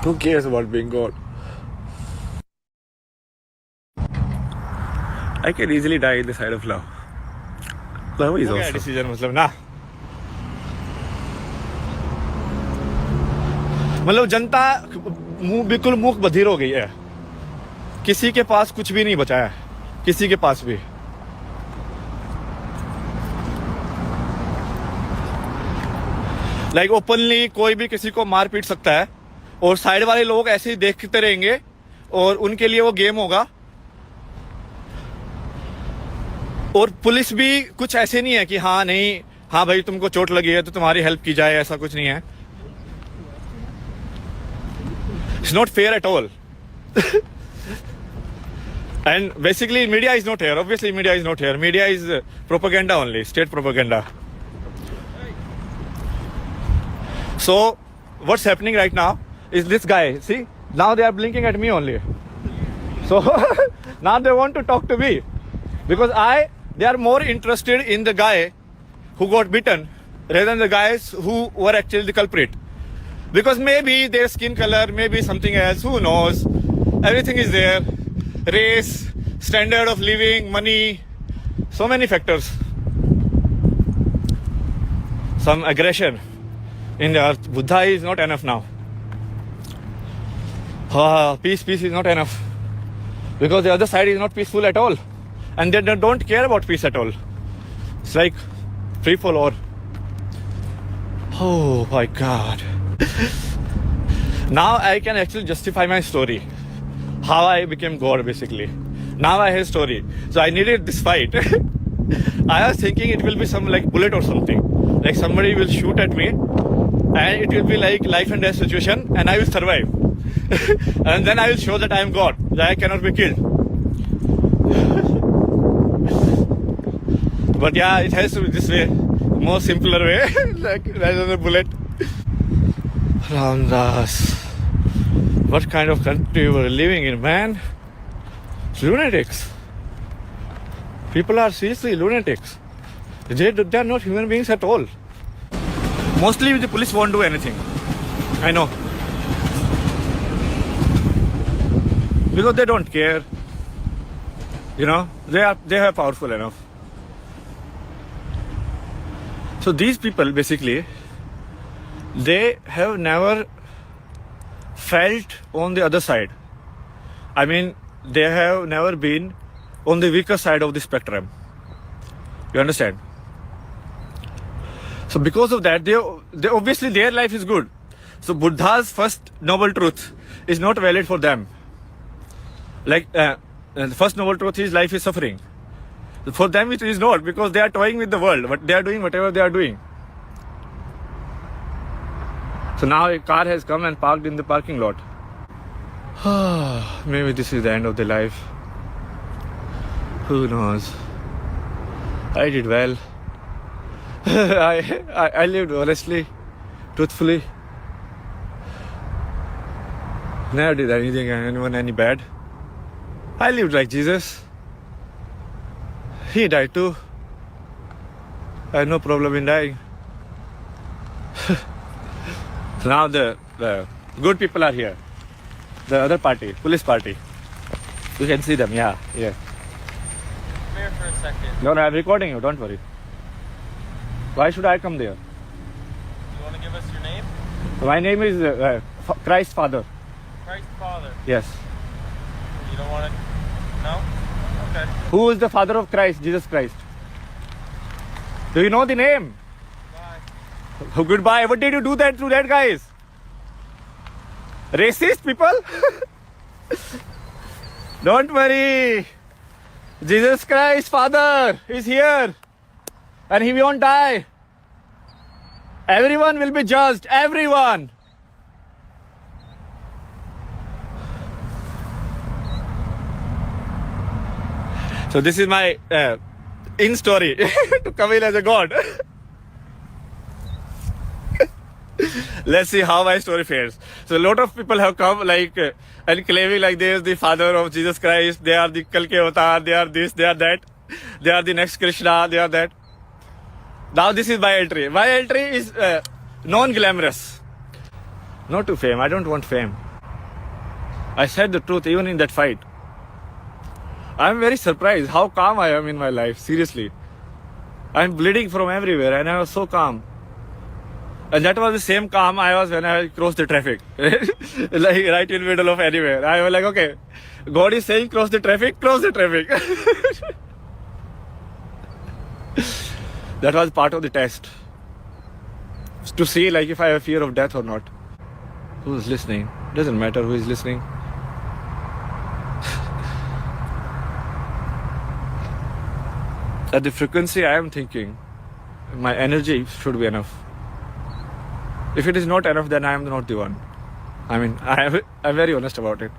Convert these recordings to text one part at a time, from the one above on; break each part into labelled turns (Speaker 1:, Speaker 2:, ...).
Speaker 1: Who cares about being God? I can easily die in the side of love. Love is awesome. Decision मतलब ना मतलब जनता बिल्कुल मूक बधिर हो गई है. किसी के पास कुछ भी नहीं बचा है, किसी के पास भी. लाइक ओपनली कोई भी किसी को मार पीट सकता है और साइड वाले लोग ऐसे ही देखते रहेंगे और उनके लिए वो गेम होगा. और पुलिस भी कुछ ऐसे नहीं है कि हाँ नहीं, हाँ भाई तुमको चोट लगी है तो तुम्हारी हेल्प की जाए, ऐसा कुछ नहीं है. It's not fair at all. And basically media is not here. Obviously media is not here. Media is propaganda only, state propaganda. So what's happening right now is this guy, see, now they are blinking at me only. So now they want to talk to me because they are more interested in the guy who got bitten rather than the guys who were actually the culprit. Because maybe their skin color, maybe something else, who knows. Everything is there. Race, standard of living, money, so many factors. Some aggression in the earth. Buddha is not enough now. Peace is not enough. Because the other side is not peaceful at all. And they don't care about peace at all. It's like free for all. Oh my God. Now I can actually justify my story. How I became God, basically. Now I have a story. So I needed this fight. I was thinking it will be some like bullet or something. Like somebody will shoot at me and it will be like life and death situation and I will survive. And then I will show that I am God, that I cannot be killed. But yeah, it has to be this way. More simpler way, like rather than a bullet. Ramdas. What kind of country we're living in, man? Lunatics. People are seriously lunatics. They are not human beings at all. Mostly the police won't do anything. I know. Because they don't care. You know, they are powerful enough. So these people basically, they have never felt on the other side. I mean, they have never been on the weaker side of the spectrum. You understand? So because of that, they obviously their life is good. So Buddha's first noble truth is not valid for them. Like the first noble truth is life is suffering. For them it is not, because they are toying with the world, but they are doing whatever they are doing. So now a car has come and parked in the parking lot. Maybe this is the end of the life. Who knows? I did well. I lived honestly, truthfully. Never did anything anyone any bad. I lived like Jesus. He died too. I had no problem in dying. So now the good people are here. The other party, police party. You can see them, yeah.
Speaker 2: Come here for a second.
Speaker 1: No, I'm recording you, don't worry. Why should I come there?
Speaker 2: You want to give us your name?
Speaker 1: My name is Christ Father.
Speaker 2: Christ Father.
Speaker 1: Yes.
Speaker 2: You don't want to? No? Okay.
Speaker 1: Who is the father of Christ, Jesus Christ? Do you know the name?
Speaker 2: Bye.
Speaker 1: Oh, goodbye. What did you do that to that guys? Racist people? Don't worry. Jesus Christ, Father, is here. And he won't die. Everyone will be judged. Everyone. So this is my in story to come in as a god. Let's see how my story fares. So a lot of people have come like and claiming like they are the father of Jesus Christ. They are the Kalki Avatar. They are this. They are that. They are the next Krishna. They are that. Now this is my entry. My entry is non-glamorous. Not to fame. I don't want fame. I said the truth even in that fight. I'm very surprised how calm I am in my life, seriously. I'm bleeding from everywhere and I was so calm. And that was the same calm I was when I crossed the traffic. Like right in the middle of anywhere. I was like, okay, God is saying cross the traffic, cross the traffic. That was part of the test. To see like if I have fear of death or not. Who's listening? Doesn't matter who is listening. At the frequency I am thinking, my energy should be enough. If it is not enough, then I am not the one. I mean, I'm very honest about it.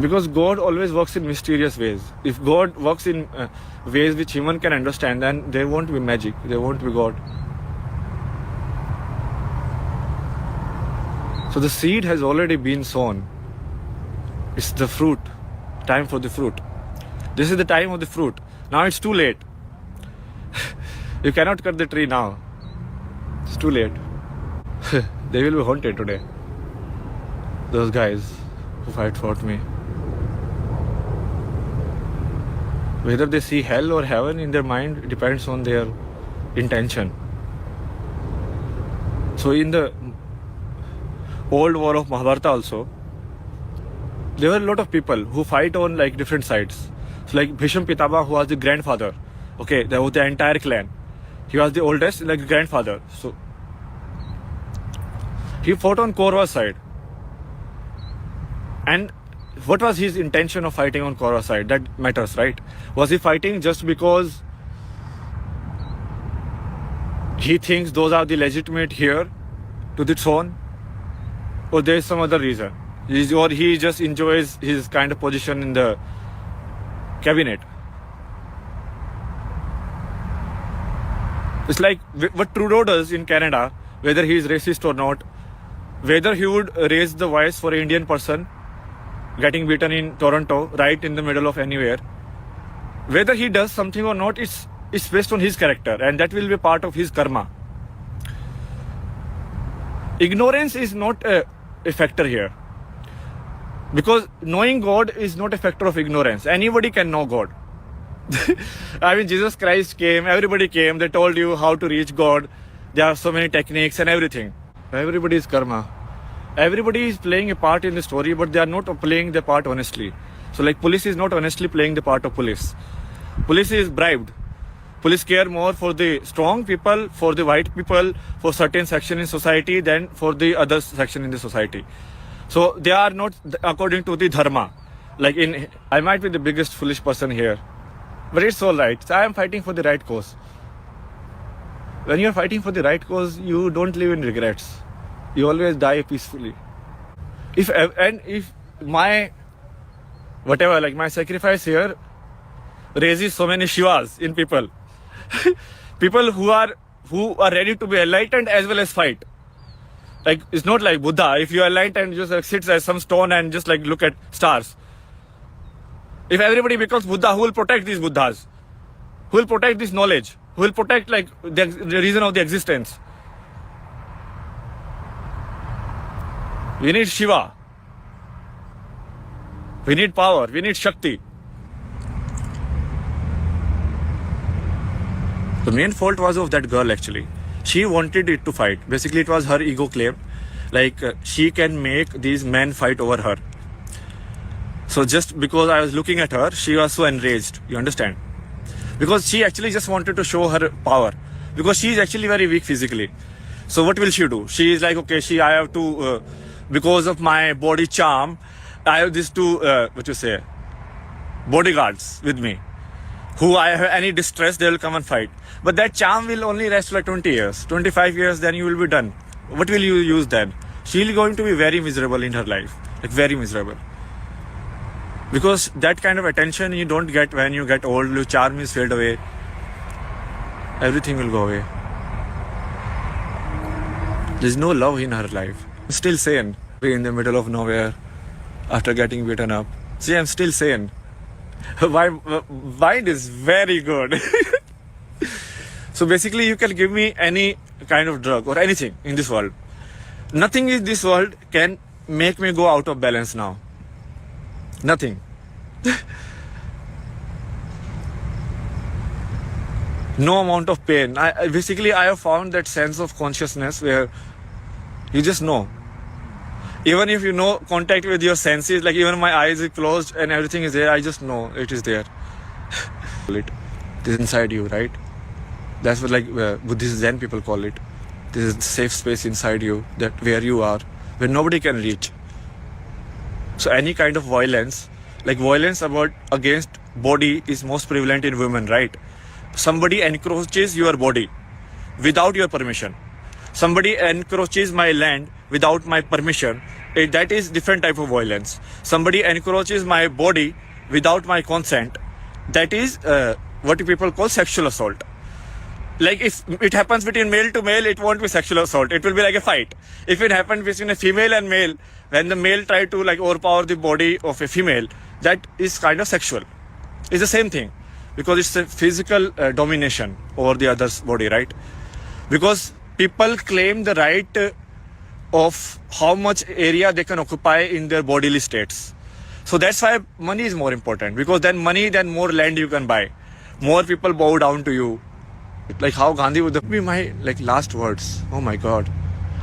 Speaker 1: Because God always works in mysterious ways. If God works in ways which human can understand, then there won't be magic, there won't be God. So the seed has already been sown. It's the fruit. Time for the fruit. This is the time of the fruit. Now it's too late. You cannot cut the tree now. It's too late. They will be haunted today. Those guys who fight for me. Whether they see hell or heaven in their mind depends on their intention. So in the old war of Mahabharata also, there were a lot of people who fight on like different sides. So like Bhishma Pitama, who was the grandfather, okay, there was the entire clan. He was the oldest, like grandfather. So he fought on Kaurava's side. And what was his intention of fighting on Kaurava's side? That matters, right? Was he fighting just because he thinks those are the legitimate heir to the throne? Or there is some other reason? Or he just enjoys his kind of position in the cabinet? It's like what Trudeau does in Canada, whether he is racist or not, whether he would raise the voice for an Indian person getting beaten in Toronto, right in the middle of anywhere, whether he does something or not, it's based on his character, and that will be part of his karma. Ignorance is not a factor here. Because knowing God is not a factor of ignorance. Anybody can know God. I mean, Jesus Christ came, everybody came, they told you how to reach God. There are so many techniques and everything. Everybody is karma. Everybody is playing a part in the story, but they are not playing the part honestly. So like police is not honestly playing the part of police. Police is bribed. Police care more for the strong people, for the white people, for certain section in society than for the other section in the society. So they are not according to the dharma. Like I might be the biggest foolish person here, but it's all right. So I am fighting for the right cause. When you are fighting for the right cause, you don't live in regrets. You always die peacefully. If my whatever, like my sacrifice here raises so many Shivas in people, people who are ready to be enlightened as well as fight. Like it's not like Buddha. If you are enlightened, just like sits as some stone and just like look at stars. If everybody becomes Buddha, who will protect these Buddhas? Who will protect this knowledge? Who will protect like the reason of the existence? We need Shiva. We need power. We need Shakti. The main fault was of that girl actually. She wanted it to fight. Basically, it was her ego claim. Like she can make these men fight over her. So just because I was looking at her, she was so enraged. You understand? Because she actually just wanted to show her power. Because she is actually very weak physically. So what will she do? She is like, okay, I have to, because of my body charm, I have these two, bodyguards with me. Who I have any distress, they will come and fight. But that charm will only last like 20 years, 25 years, then you will be done. What will you use then? She will going to be very miserable in her life, like very miserable. Because that kind of attention you don't get when you get old, your charm is fade away. Everything will go away. There's no love in her life. I'm still sane. In the middle of nowhere, after getting beaten up. See, I'm still sane. My mind is very good. So basically you can give me any kind of drug or anything in this world. Nothing in this world can make me go out of balance now. Nothing. No amount of pain. Basically, I have found that sense of consciousness where you just know. Even if you know contact with your senses, like even my eyes are closed and everything is there, I just know it is there. It is inside you, right? That's what Buddhist Zen people call it. This is the safe space inside you, that where you are, where nobody can reach. So any kind of violence, like violence against body is most prevalent in women, right? Somebody encroaches your body without your permission. Somebody encroaches my land without my permission. That is different type of violence. Somebody encroaches my body without my consent. That is what people call sexual assault. Like if it happens between male to male, it won't be sexual assault. It will be like a fight. If it happens between a female and male, when the male try to like overpower the body of a female, that is kind of sexual. It's the same thing because it's a physical domination over the other's body, right? Because people claim the right of how much area they can occupy in their bodily states. So that's why money is more important, because then money, then more land you can buy. More people bow down to you. Like how Gandhi would be my like last words. Oh my God.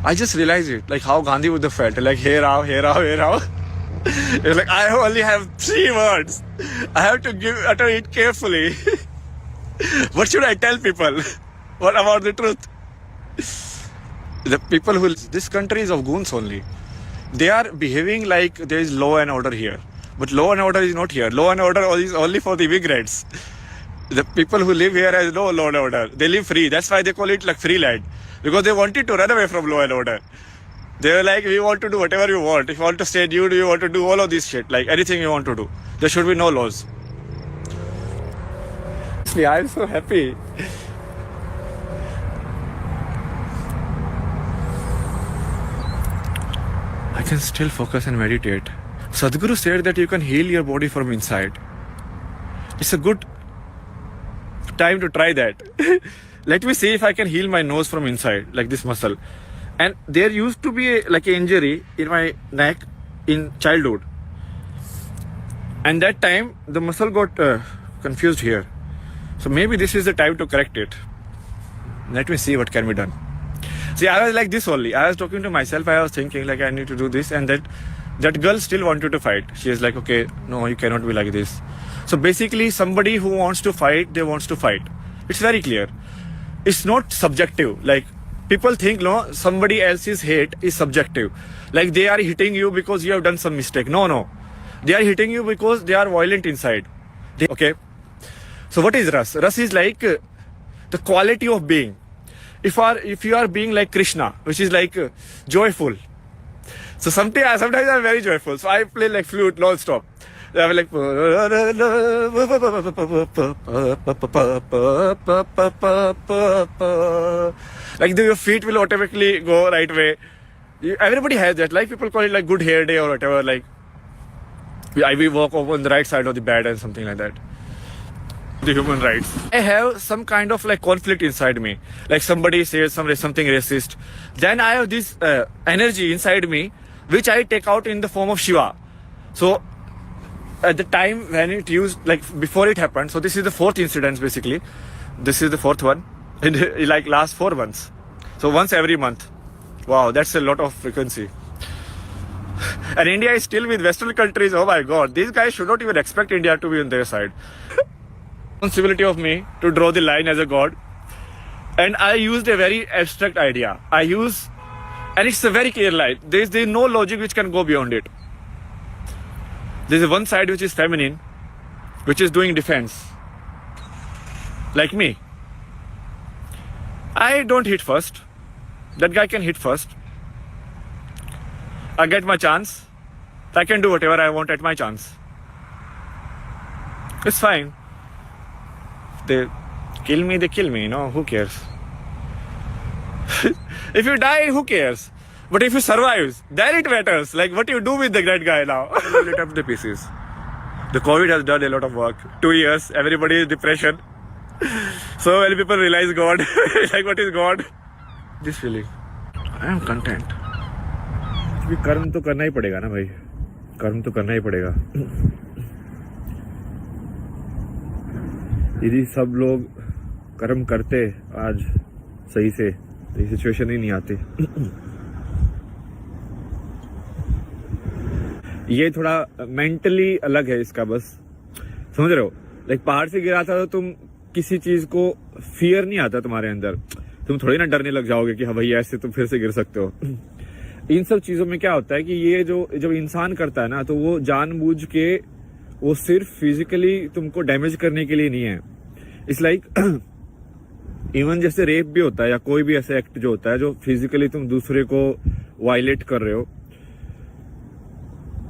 Speaker 1: I just realized it. Like how Gandhi would have felt. Like here out. It's like I only have 3 words. I have to utter it carefully. What should I tell people? What about the truth? The people who this country is of goons only. They are behaving like there is law and order here. But law and order is not here. Law and order is only for the immigrants. The people who live here has no law and order. They live free. That's why they call it like free land. Because they wanted to run away from law and order. They were like, we want to do whatever you want. If you want to stay nude, you want to do all of this shit. Like anything you want to do. There should be no laws. I'm so happy. I can still focus and meditate. Sadhguru said that you can heal your body from inside. It's a good time to try that. Let me see if I can heal my nose from inside, like this muscle. And there used to be like an injury in my neck in childhood. And that time the muscle got confused here. So maybe this is the time to correct it. Let me see what can be done. See, I was like this only. I was talking to myself. I was thinking like I need to do this, and that girl still wanted to fight. She is like, okay, no, you cannot be like this. So basically, somebody who wants to fight, they wants to fight. It's very clear. It's not subjective. Like people think, no, somebody else's hate is subjective. Like they are hitting you because you have done some mistake. No. They are hitting you because they are violent inside. Okay. So what is Ras? Ras is like the quality of being. If you are being like Krishna, which is like joyful. So sometimes I'm very joyful. So I play like flute non-stop. I'm like your feet will automatically go right way. Everybody has that. Like people call it like good hair day or whatever. Like we walk over on the right side of the bed and something like that. The human rights. I have some kind of like conflict inside me. Like somebody says something racist. Then I have this energy inside me, which I take out in the form of Shiva. So at the time when it used, like before it happened, so this is the 4th incident basically. This is the 4th one in like last 4 months. So once every month. Wow, that's a lot of frequency. And India is still with Western countries. Oh my God, these guys should not even expect India to be on their side. Responsibility of me to draw the line as a god, and I used a very abstract idea. And it's a very clear line. There's no logic which can go beyond it. There's one side which is feminine, which is doing defense, like me. I don't hit first. That guy can hit first. I get my chance. I can do whatever I want at my chance. It's fine. They kill me, who cares? If you die, who cares? But if you survive, then it matters. Like what you do with the great guy now. Lit up the pieces. The COVID has done a lot of work. 2 years, everybody is depression. So many people realize God. Like what is God? This feeling. I am content. क्योंकि कर्म तो करना ही पड़ेगा ना भाई, कर्म तो करना ही पड़ेगा। यदि सब लोग कर्म करते आज सही से तो ये सिचुएशन ही नहीं आती। ये थोड़ा मेंटली अलग है इसका, बस समझ रहे हो। लाइक पहाड़ से गिरा था तो तुम किसी चीज को फियर नहीं आता तुम्हारे अंदर, तुम थोड़ी ना डरने लग जाओगे कि हाँ भाई ऐसे तुम फिर से गिर सकते हो। इन सब चीजों में क्या होता है कि ये जो जब इंसान करता है ना तो वो जानबूझ के, वो सिर्फ फिजिकली तुमको डैमेज करने के लिए नहीं है। इट्स लाइक इवन जैसे रेप भी होता है या कोई भी ऐसा एक्ट जो होता है जो फिजिकली तुम दूसरे को वायलेट कर रहे हो,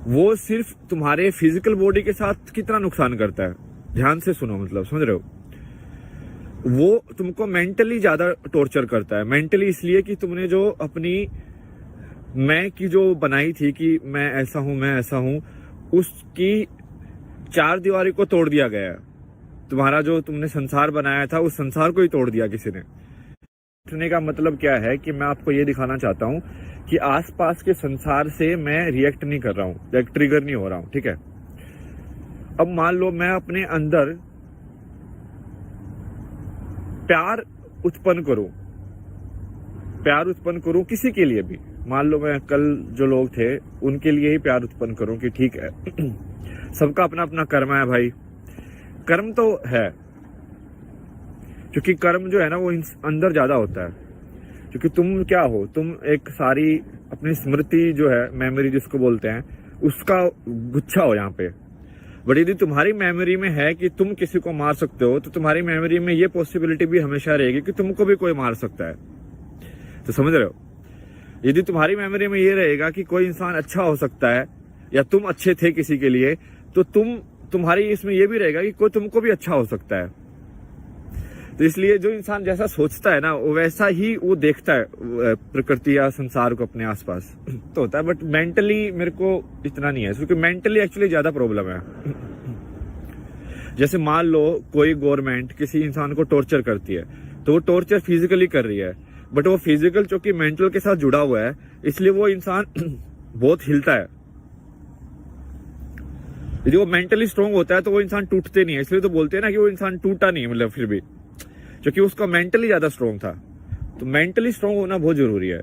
Speaker 1: वो सिर्फ तुम्हारे फिजिकल बॉडी के साथ कितना नुकसान करता है, ध्यान से सुनो, मतलब समझ रहे हो। वो तुमको मेंटली ज्यादा टॉर्चर करता है। मेंटली इसलिए कि तुमने जो अपनी मैं की जो बनाई थी कि मैं ऐसा हूं, मैं ऐसा हूं, उसकी चार दीवारी को तोड़ दिया गया है। तुम्हारा जो तुमने संसार बनाया था उस संसार को ही तोड़ दिया किसी ने। कहने का मतलब क्या है कि मैं आपको ये दिखाना चाहता हूं कि आसपास के संसार से मैं रिएक्ट नहीं कर रहा हूं, लाइक ट्रिगर नहीं हो रहा हूं, ठीक है। अब मान लो मैं अपने अंदर प्यार उत्पन्न करूं किसी के लिए भी। मान लो मैं कल जो लोग थे उनके लिए ही प्यार उत्पन्न करूं कि ठीक है सबका अपना अपना कर्म है भाई, कर्म तो है, क्योंकि कर्म जो है ना वो अंदर ज्यादा होता है। क्योंकि तुम क्या हो, तुम एक सारी अपनी स्मृति जो है, मेमोरी जिसको बोलते हैं, उसका गुच्छा हो यहाँ पे। बट यदि तुम्हारी मेमोरी में है कि तुम किसी को मार सकते हो, तो तुम्हारी मेमोरी में ये पॉसिबिलिटी भी हमेशा रहेगी कि तुमको भी कोई मार सकता है। तो समझ रहे हो, यदि तुम्हारी मेमोरी में ये रहेगा कि कोई इंसान अच्छा हो सकता है या तुम अच्छे थे किसी के लिए, तो तुम्हारी इसमें ये भी रहेगा कि कोई तुमको भी अच्छा हो सकता है। तो इसलिए जो इंसान जैसा सोचता है ना वो वैसा ही वो देखता है प्रकृति या संसार को अपने आसपास तो होता है। बट मेंटली मेरे को इतना नहीं है, क्योंकि मेंटली एक्चुअली ज्यादा प्रॉब्लम है। जैसे मान लो कोई गवर्नमेंट किसी इंसान को टॉर्चर करती है, तो वो टॉर्चर फिजिकली कर रही है, बट वो फिजिकल चूंकि मेंटल के साथ जुड़ा हुआ है, इसलिए वो इंसान बहुत हिलता है। यदि वो मेंटली स्ट्रांग होता है तो वो इंसान टूटते नहीं है, इसलिए तो बोलते हैं ना कि वो इंसान टूटा नहीं, मतलब फिर भी क्योंकि उसका मेंटली ज्यादा स्ट्रांग था। तो मेंटली स्ट्रांग होना बहुत जरूरी है।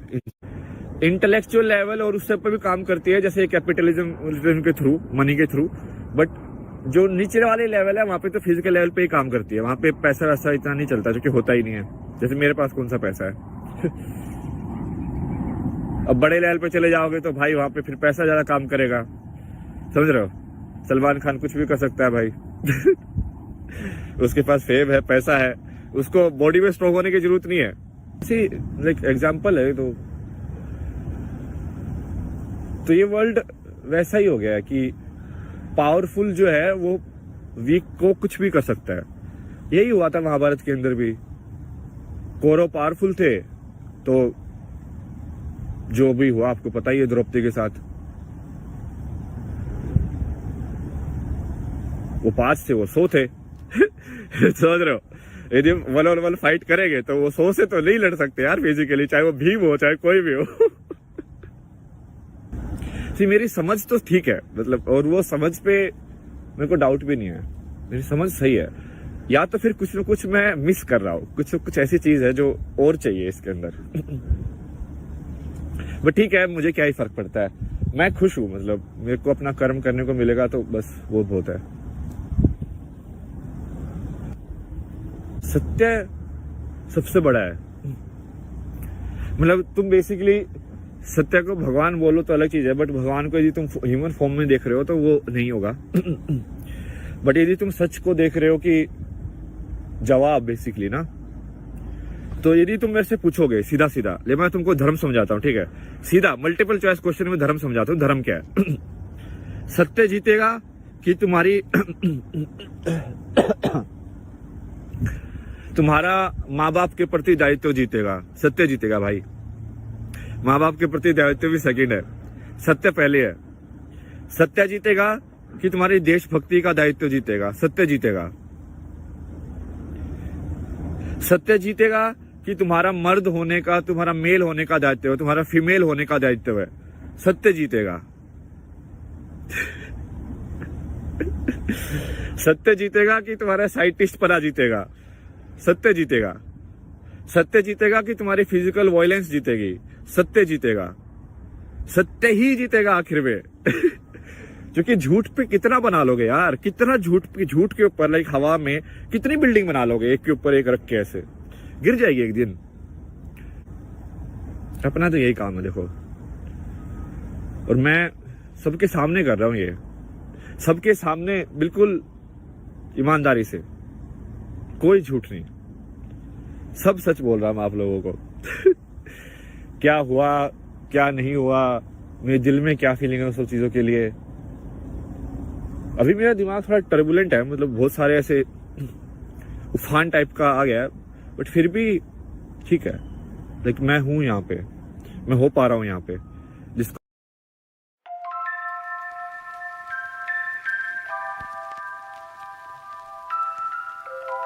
Speaker 1: इंटेलेक्चुअल लेवल और उससे पर भी काम करती है, जैसे कैपिटलिज्म के थ्रू, मनी के थ्रू। बट जो नीचे वाले लेवल है वहां पे तो फिजिकल लेवल पे ही काम करती है। वहां पे पैसा वैसा इतना नहीं चलता, क्योंकि होता ही नहीं है। जैसे मेरे पास कौन सा पैसा है अब बड़े लेवल पे चले जाओगे तो भाई वहां पे फिर पैसा ज्यादा काम करेगा, समझ रहे हो। सलमान खान कुछ भी कर सकता है भाई उसके पास फेम है, पैसा है, उसको बॉडी में स्ट्रॉन्ग होने की जरूरत नहीं है। इसी लाइक एग्जांपल है। तो ये वर्ल्ड वैसा ही हो गया है कि पावरफुल जो है वो वीक को कुछ भी कर सकता है। यही हुआ था महाभारत के अंदर भी। कौरव पावरफुल थे तो जो भी हुआ आपको पता ही है द्रौपदी के साथ। वो 5 थे, वो 100 थे समझ रहे हो। यदि 1-on-1 फाइट करेंगे तो वो 100 से तो नहीं लड़ सकते यार फिजिकली, चाहे वो भीम हो चाहे कोई भी हो मेरी समझ तो ठीक है, मतलब, और वो समझ पे मेरे को डाउट भी नहीं है, मेरी समझ सही है। या तो फिर कुछ न कुछ मैं मिस कर रहा हूँ, कुछ ऐसी चीज है जो और चाहिए इसके अंदर बट ठीक है, मुझे क्या ही फर्क पड़ता है, मैं खुश हूँ। मतलब मेरे को अपना कर्म करने को मिलेगा तो बस वो बहुत है। सत्य सबसे बड़ा है। मतलब तुम बेसिकली सत्य को भगवान बोलो तो अलग चीज है, बट भगवान को यदि तुम ह्यूमन फॉर्म में देख रहे हो तो वो नहीं होगा बट यदि तुम सच को देख रहे हो कि जवाब बेसिकली ना, तो यदि तुम मेरे से पूछोगे सीधा सीधा, ले मैं तुमको धर्म समझाता हूँ, ठीक है, सीधा मल्टीपल चॉइस क्वेश्चन में धर्म समझाता हूँ। धर्म क्या है सत्य जीतेगा कि तुम्हारा माँ बाप के प्रति दायित्व जीतेगा? सत्य जीतेगा भाई। माँ बाप के प्रति दायित्व भी सेकंड है, सत्य पहले है। सत्य जीतेगा कि तुम्हारी देशभक्ति का दायित्व जीतेगा? सत्य जीतेगा। सत्य जीतेगा कि तुम्हारा मर्द होने का, तुम्हारा मेल होने का दायित्व है, तुम्हारा फीमेल होने का दायित्व है? सत्य जीतेगा। सत्य जीतेगा कि तुम्हारा साइंटिस्ट पना जीतेगा। सत्य जीतेगा। सत्य जीतेगा कि तुम्हारी फिजिकल वायलेंस जीतेगी। सत्य जीतेगा। सत्य ही जीतेगा आखिर में। क्योंकि झूठ पे कितना बना लोगे यार, कितना झूठ के ऊपर, लाइक हवा में कितनी बिल्डिंग बना लोगे एक के ऊपर एक रख के, ऐसे गिर जाएगी एक दिन। अपना तो यही काम है देखो, और मैं सबके सामने कर रहा हूं ये, सबके सामने बिल्कुल ईमानदारी से, कोई झूठ नहीं, सब सच बोल रहा हूं आप लोगों को। क्या हुआ क्या नहीं हुआ, मेरे दिल में क्या फीलिंग है उन सब चीजों के लिए। अभी मेरा दिमाग थोड़ा टर्बुलेंट है, मतलब बहुत सारे ऐसे उफान टाइप का आ गया है, बट फिर भी ठीक है। लाइक मैं हूं यहाँ पे, मैं हो पा रहा हूं यहाँ पे।